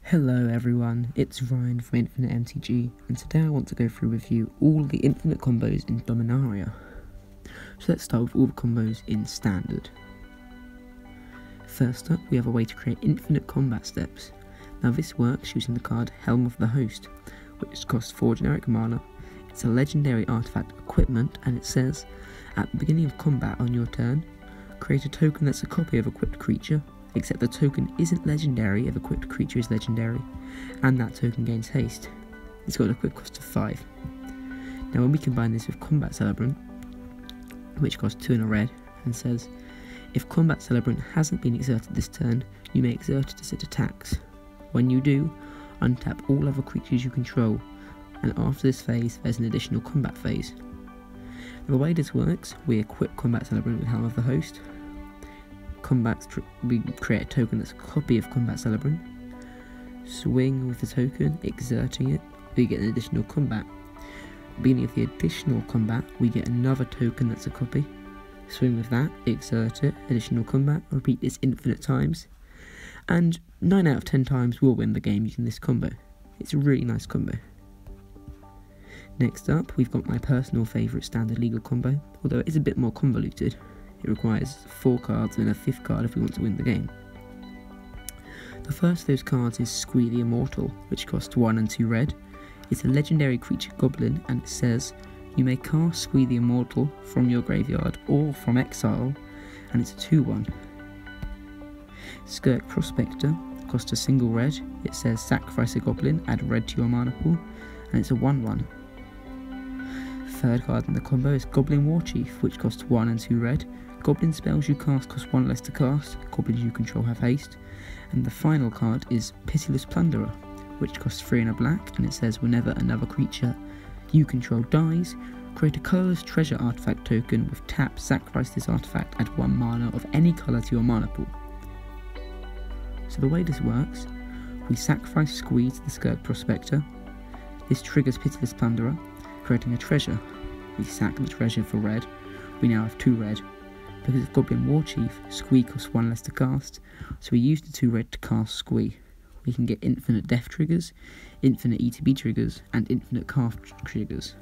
Hello everyone, it's Ryan from Infinite MTG, and today I want to go through with you all the infinite combos in Dominaria. So let's start with all the combos in Standard. First up, we have a way to create infinite combat steps. Now this works using the card Helm of the Host, which costs 4 generic mana. It's a legendary artifact equipment, and it says, at the beginning of combat on your turn, create a token that's a copy of equipped creature, except the token isn't legendary if equipped creature is legendary, and that token gains haste. It's got an equip cost of 5. Now when we combine this with Combat Celebrant, which costs 2 and a red, and says, if Combat Celebrant hasn't been exerted this turn, you may exert it as it attacks. When you do, untap all other creatures you control, and after this phase there's an additional combat phase. The way this works, we equip Combat Celebrant with Helm of the Host. We create a token that's a copy of Combat Celebrant, swing with the token, exerting it, we get an additional combat. Beginning of the additional combat, we get another token that's a copy, swing with that, exert it, additional combat, repeat this infinite times, and 9 out of 10 times we'll win the game using this combo. It's a really nice combo. Next up, we've got my personal favourite standard legal combo, although it is a bit more convoluted. It requires 4 cards and a 5th card if we want to win the game. The first of those cards is Squee the Immortal, which costs 1 and 2 red. It's a legendary creature goblin, and it says, you may cast Squee the Immortal from your graveyard or from exile, and it's a 2/1. Skirk Prospector costs a single red. It says, sacrifice a goblin, add red to your mana pool, and it's a 1/1. Third card in the combo is Goblin Warchief, which costs 1 and 2 red. Goblin spells you cast cost 1 less to cast, goblins you control have haste. And the final card is Pitiless Plunderer, which costs 3 and a black, and it says whenever another creature you control dies, create a colourless treasure artifact token with tap, sacrifice this artifact, add 1 mana of any colour to your mana pool. So the way this works, we sacrifice Squee to the Skirk Prospector. This triggers Pitiless Plunderer, creating a treasure. We sack the treasure for red. We now have 2 red. Because of Goblin Warchief, Squee costs 1 less to cast, so we use the 2 red to cast Squee. We can get infinite death triggers, infinite ETB triggers, and infinite calf triggers.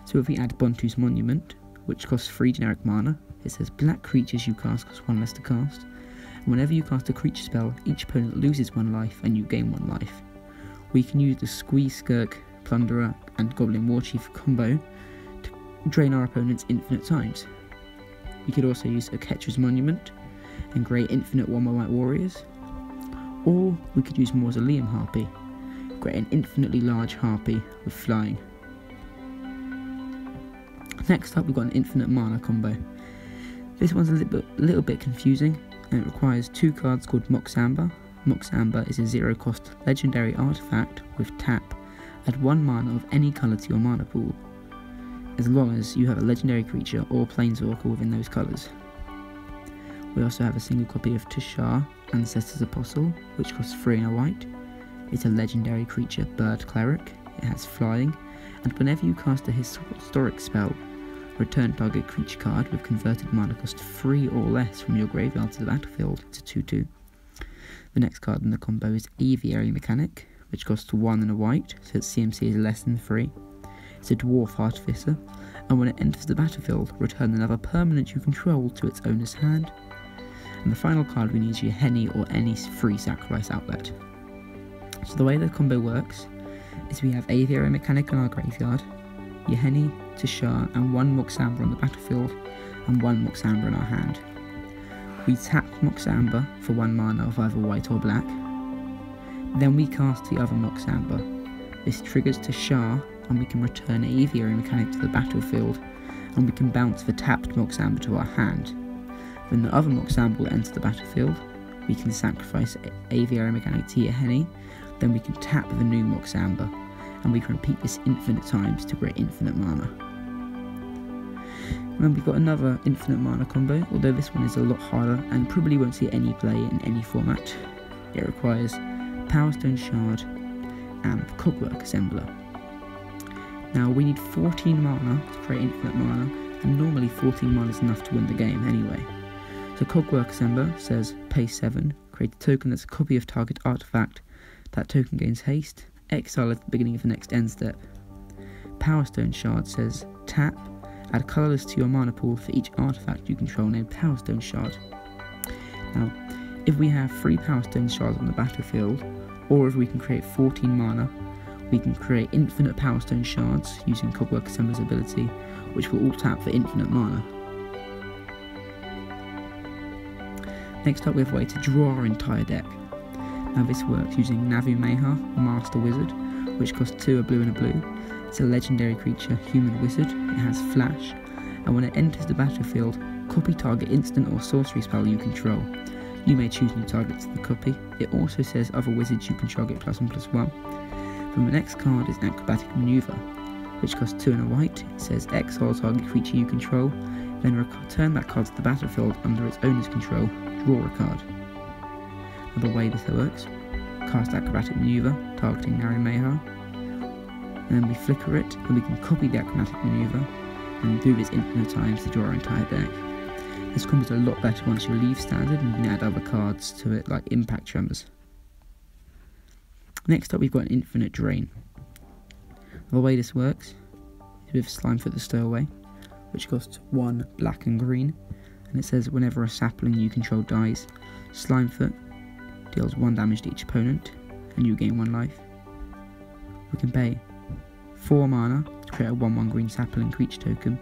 So if we add Bontu's Monument, which costs 3 generic mana, it says black creatures you cast cost 1 less to cast, and whenever you cast a creature spell, each opponent loses 1 life and you gain 1 life. We can use the Squee, Skirk, Plunderer, and Goblin Warchief combo to drain our opponents infinite times. We could also use a Ketcha's Monument and create infinite 1/1 White Warriors, or we could use Mausoleum Harpy, create an infinitely large harpy with flying. Next up, we've got an infinite mana combo. This one's a little bit confusing, and it requires 2 cards called Mox Amber. Mox Amber is a 0-cost legendary artifact with tap, add 1 mana of any colour to your mana pool, as long as you have a legendary creature or planeswalker within those colours. We also have a single copy of Tashar, Ancestor's Apostle, which costs 3 and a white. It's a legendary creature, bird cleric. It has flying, and whenever you cast a historic spell, return target creature card with converted mana cost 3 or less from your graveyard to the battlefield. It's a 2/2. The next card in the combo is Aviary Mechanic, which costs 1 and a white, so its CMC is less than 3. It's a Dwarf Artificer, and when it enters the battlefield, return another permanent you control to its owner's hand. And the final card we need is your Henny or any free sacrifice outlet. So the way the combo works is we have Aviary Mechanic in our graveyard, your Henny, Tashar, and 1 Mox Amber on the battlefield, and 1 Mox Amber in our hand. We tap Mox Amber for 1 mana of either white or black. Then we cast the other Mox Amber. This triggers Tashar, and we can return Aviary Mechanic to the battlefield, and we can bounce the tapped Mox Amber to our hand. When the other Mox Amber will enter the battlefield, we can sacrifice Aviary Mechanic to your Henny, then we can tap the new Mox Amber, and we can repeat this infinite times to create infinite mana. And then we've got another infinite mana combo, although this one is a lot harder and probably won't see any play in any format. It requires Power Stone Shard and Cogwork Assembler. Now we need 14 mana to create infinite mana, and normally 14 mana is enough to win the game anyway. So Cogwork Assembler says pay 7, create a token that's a copy of target artifact, That token gains haste. Exile at the beginning of the next end step. Power Stone Shard says tap, add colourless to your mana pool for each artifact you control named Power Stone Shard. Now, if we have 3 Power Stone Shards on the battlefield, or if we can create 14 mana, we can create infinite Power Stone Shards using Cobwork Assembler's ability, which will all tap for infinite mana. Next up we have a way to draw our entire deck. Now this works using Navu Meha, Master Wizard, which costs 2 a blue and a blue. It's a legendary creature, human wizard. It has flash, and when it enters the battlefield, copy target instant or sorcery spell you control. You may choose new targets to the copy. It also says other wizards you control get +1/+1. Then the next card is Acrobatic Maneuver, which costs 2 and a white. It says exile target creature you control, then return that card to the battlefield under its owner's control, draw a card. Now the way this works, cast Acrobatic Maneuver, targeting Naru Meha, and then we flicker it, and we can copy the Acrobatic Maneuver, and do this infinite times to draw our entire deck. This combo is a lot better once you leave standard and you can add other cards to it like Impact Tremors. Next up we've got an Infinite Drain. The way this works is with Slimefoot the Stowaway, which costs 1 black and green, and it says whenever a sapling you control dies, Slimefoot deals 1 damage to each opponent and you gain 1 life. We can pay 4 mana to create a 1/1 green sapling creature token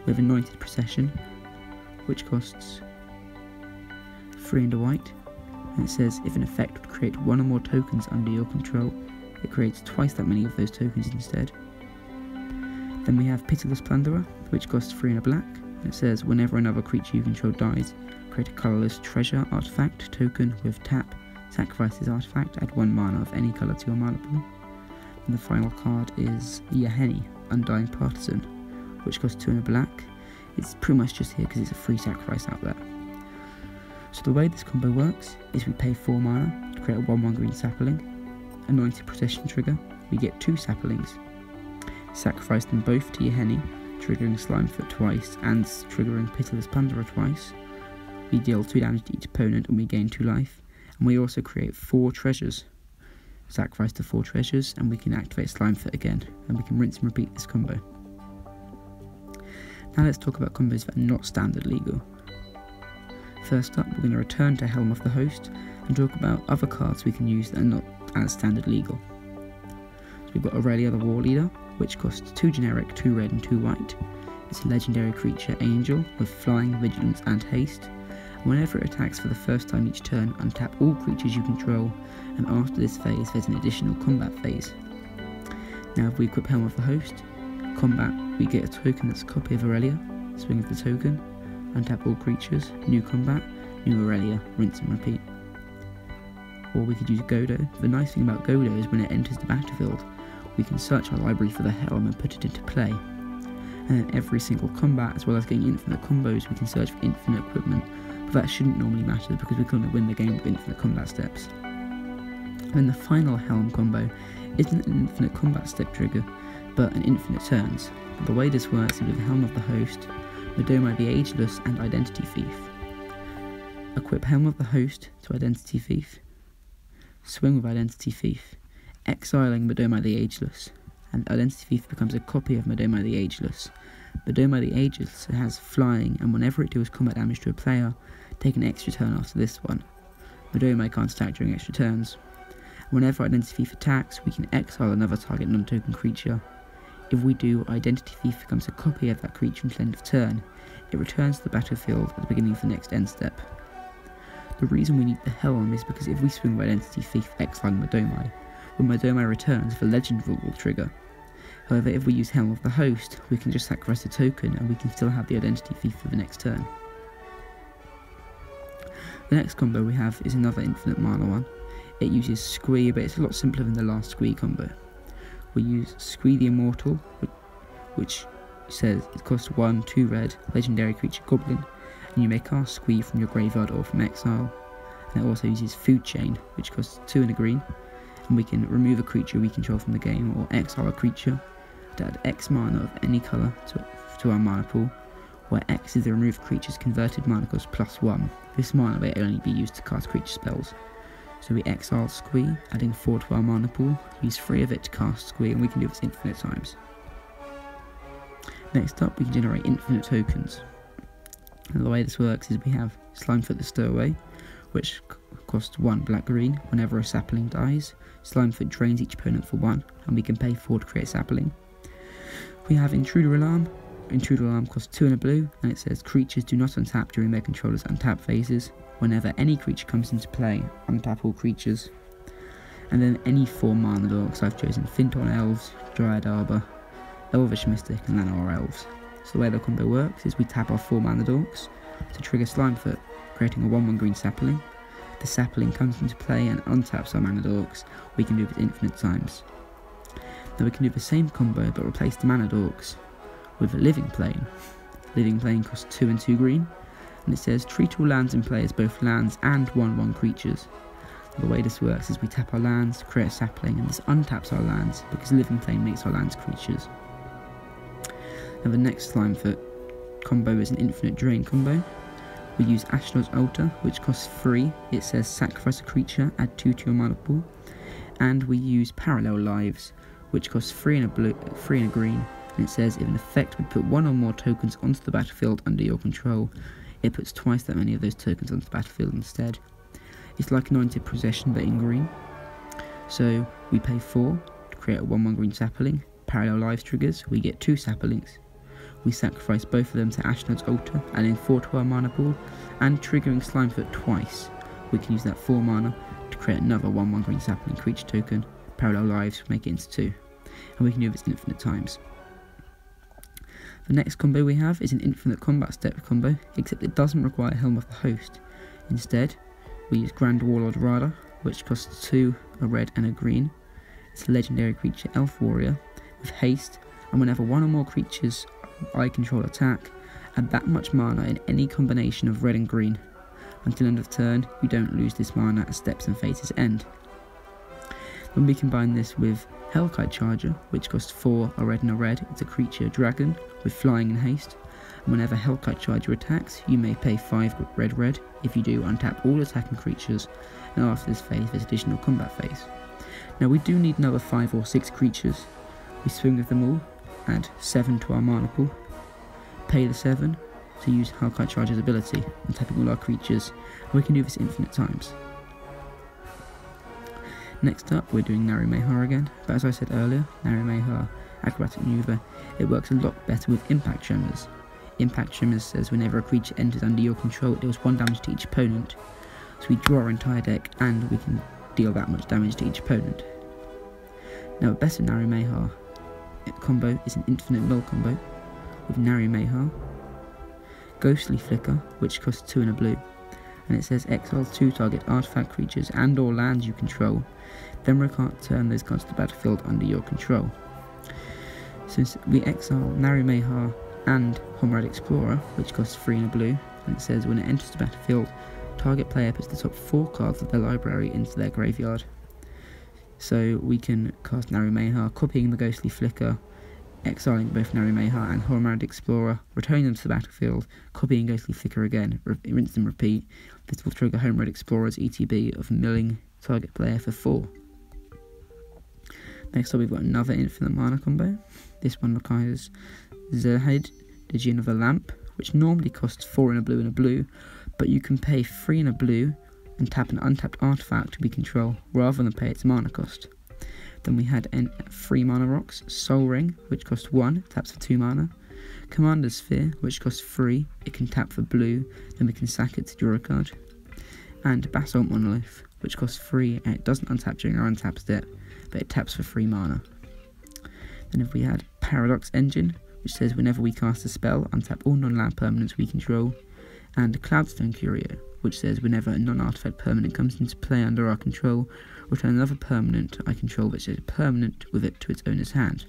with Anointed Procession, which costs 3 and a white, and it says if an effect would create 1 or more tokens under your control, it creates twice that many of those tokens instead. Then we have Pitiless Plunderer, which costs 3 and a black, and it says whenever another creature you control dies, create a colourless treasure artifact token with tap, sacrifice this artifact, add 1 mana of any colour to your mana pool. And the final card is Yahenni, Undying Partisan, which costs 2 and a black. It's pretty much just here because it's a free sacrifice out there. So the way this combo works is we pay 4 mana to create a 1/1 green sapling, Anointed Procession trigger, we get 2 saplings, sacrifice them both to Yahenni, triggering Slimefoot twice and triggering Pitiless Plunderer twice. We deal 2 damage to each opponent and we gain 2 life, and we also create 4 treasures. Sacrifice the 4 treasures and we can activate Slimefoot again, and we can rinse and repeat this combo. Now let's talk about combos that are not standard legal. First up, we're going to return to Helm of the Host and talk about other cards we can use that are not as standard legal. So we've got Aurelia the War Leader, which costs 2 generic, 2 red and 2 white. It's a legendary creature angel with flying, vigilance and haste. Whenever it attacks for the first time each turn, untap all creatures you control, and after this phase there's an additional combat phase. Now if we equip Helm of the Host, combat, we get a token that's a copy of Aurelia, swing of the token, untap all creatures, new combat, new Aurelia, rinse and repeat. Or we could use Godo. The nice thing about Godo is when it enters the battlefield, we can search our library for the Helm and put it into play. And then every single combat, as well as getting infinite combos, we can search for infinite equipment, but that shouldn't normally matter because we couldn't win the game with infinite combat steps. And then the final Helm combo isn't an infinite combat step trigger, but an infinite turns. But the way this works is with Helm of the Host, Madoma the Ageless and Identity Thief. Equip Helm of the Host to Identity Thief, swing with Identity Thief, exiling Madoma the Ageless, and Identity Thief becomes a copy of Madoma the Ageless. Madoma the Ageless has flying, and whenever it deals combat damage to a player, take an extra turn after this one. Madoma can't attack during extra turns. Whenever Identity Thief attacks, we can exile another target non-token creature. If we do, Identity Thief becomes a copy of that creature until end of turn. It returns to the battlefield at the beginning of the next end step. The reason we need the Helm is because if we swing with Identity Thief exiling Madoma, when Madoma returns, the Legend Rule will trigger. However, if we use Helm of the Host, we can just sacrifice a token and we can still have the Identity Thief for the next turn. The next combo we have is another infinite mana one. It uses Squee, but it's a lot simpler than the last Squee combo. We use Squee the Immortal, which says it costs 1, 2 red, legendary creature goblin, and you may cast Squee from your graveyard or from exile. And it also uses Food Chain, which costs 2 and a green, and we can remove a creature we control from the game or exile a creature to add X mana of any colour to our mana pool, where X is the removed creature's converted mana cost +1. This mana may only be used to cast creature spells. So we exile Squee, adding 4 to our mana pool, use 3 of it to cast Squee, and we can do this infinite times. Next up, we can generate infinite tokens. And the way this works is we have Slimefoot the Stowaway, which costs 1 black-green whenever a sapling dies. Slimefoot drains each opponent for 1, and we can pay 4 to create sapling. We have Intruder Alarm. Intruder Alarm costs 2 and a blue, and it says creatures do not untap during their controller's untap phases. Whenever any creature comes into play, untap all creatures. And then any 4 mana dogs. I've chosen Finton Elves, Dryad Arbor, Elvish Mystic, and Llanowar Elves. So the way the combo works is we tap our 4 mana dorks to trigger Slimefoot, creating a 1/1 green sapling. The sapling comes into play and untaps our mana dorks. We can do this infinite times. Now we can do the same combo but replace the mana dorks with a Living Plane. Living Plane costs 2 and 2 green, and it says treat all lands in play as both lands and 1/1 creatures. The way this works is we tap our lands, create a sapling, and this untaps our lands because Living Plane makes our lands creatures. Now the next Slimefoot combo is an infinite drain combo. We use Ashnod's Altar, which costs 3. It says sacrifice a creature, add 2 to your mana pool. And we use Parallel Lives, which costs 3 and a blue, 3 and a green. And it says if an effect would put 1 or more tokens onto the battlefield under your control, it puts twice that many of those tokens onto the battlefield instead. It's like Anointed Possession but in green. So we pay 4 to create a 1/1 green sapling. Parallel Lives triggers, we get 2 saplings. We sacrifice both of them to Ashnod's Altar, adding 4 to our mana pool, and triggering Slimefoot twice. We can use that 4 mana to create another 1/1 green sapling creature token. Parallel Lives make it into 2, and we can do this infinite times. The next combo we have is an infinite combat step combo, except it doesn't require Helm of the Host. Instead, we use Grand Warlord Rada, which costs 2, a red and a green. It's a legendary creature Elf Warrior with haste, and whenever 1 or more creatures I control attack, add that much mana in any combination of red and green. Until end of turn, you don't lose this mana as steps and phases end. When we combine this with Hellkite Charger, which costs 4, a red and a red, it's a creature dragon with flying and haste. And whenever Hellkite Charger attacks, you may pay 5 red. If you do, untap all attacking creatures, and after this phase, there's additional combat phase. Now we do need another 5 or 6 creatures. We swing with them all, add 7 to our mana pool, pay the 7 to use Hellkite Charger's ability, and tapping all our creatures, and we can do this infinite times. Next up, we're doing Narumehar again, but as I said earlier, Narumehar Acrobatic Maneuver, it works a lot better with Impact Tremors. Impact Tremors says whenever a creature enters under your control, it deals 1 damage to each opponent. So we draw our entire deck, and we can deal that much damage to each opponent. Now, the best of Narumehar combo is an infinite null combo with Narumehar, Ghostly Flicker, which costs 2 and a blue, and it says exile 2 target artifact creatures and or lands you control, then return those cards to the battlefield under your control. Since we exile Narumehar and Homrad Explorer, which costs 3 and a blue, and it says when it enters the battlefield, target player puts the top 4 cards of their library into their graveyard. So we can cast Narumehar, copying the Ghostly Flicker, exiling both Narumehar and Homrad Explorer, returning them to the battlefield, copying Ghostly Flicker again, rinse and repeat. This will trigger Homrad Explorer's ETB of milling target player for 4. Next up we've got another infinite mana combo. This one requires Zerhed, the Djinn of the Lamp, which normally costs 4 and a blue, but you can pay 3 and a blue and tap an untapped artifact we control rather than pay its mana cost. Then we had 3 mana rocks, Soul Ring, which costs 1, taps for 2 mana, Commander's Sphere, which costs 3, it can tap for blue, then we can sack it to draw a card, and Basalt Monolith, which costs 3 and it doesn't untap during our untap step, but it taps for 3 mana. Then if we had Paradox Engine, which says whenever we cast a spell, untap all non-land permanents we control, and Cloudstone Curio, which says whenever a non-artifact permanent comes into play under our control, return another permanent I control which is permanent with it to its owner's hand.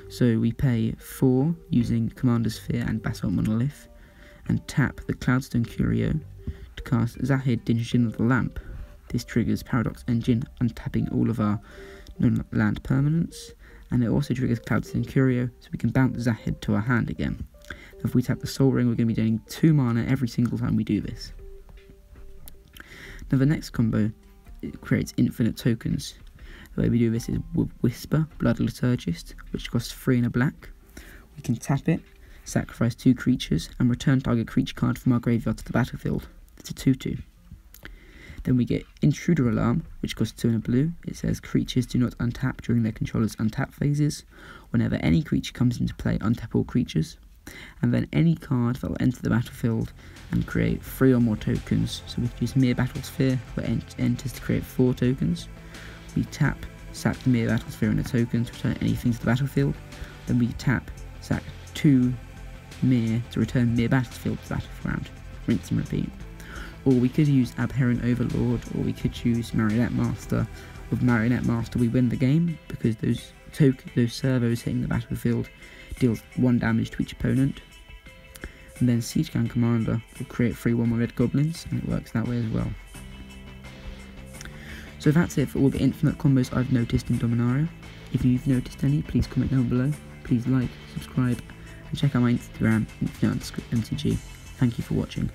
So we pay 4 using Commander's Sphere and Basalt Monolith, and tap the Cloudstone Curio to cast Zahid, Djinn of the Lamp. This triggers Paradox Engine, untapping all of our non-land permanents, and it also triggers Cloudstone Curio, so we can bounce Zahid to our hand again. If we tap the Soul Ring, we're going to be doing 2 mana every single time we do this. Now the next combo it creates infinite tokens. The way we do this is with Whisper, Blood Liturgist, which costs 3 and a black. We can tap it, sacrifice 2 creatures, and return target creature card from our graveyard to the battlefield. It's a 2/2. Then we get Intruder Alarm, which costs 2 and a blue. It says creatures do not untap during their controller's untap phases. Whenever any creature comes into play, untap all creatures. And then any card that will enter the battlefield and create 3 or more tokens. So we can use Mere Battlesphere, where it enters to create 4 tokens. We tap, sack the Mere Battlesphere and a token to return anything to the battlefield. Then we tap, sack 2 Mere to return Mere Battlefield to the battleground. Rinse and repeat. Or we could use Abhorrent Overlord, or we could use Marionette Master. With Marionette Master we win the game, because those servos hitting the battlefield deals 1 damage to each opponent. And then Siege Gang Commander will create 3/1 red goblins, and it works that way as well. So that's it for all the infinite combos I've noticed in Dominaria. If you've noticed any, please comment down below. Please like, subscribe, and check out my Instagram, InfiniteMTG. Thank you for watching.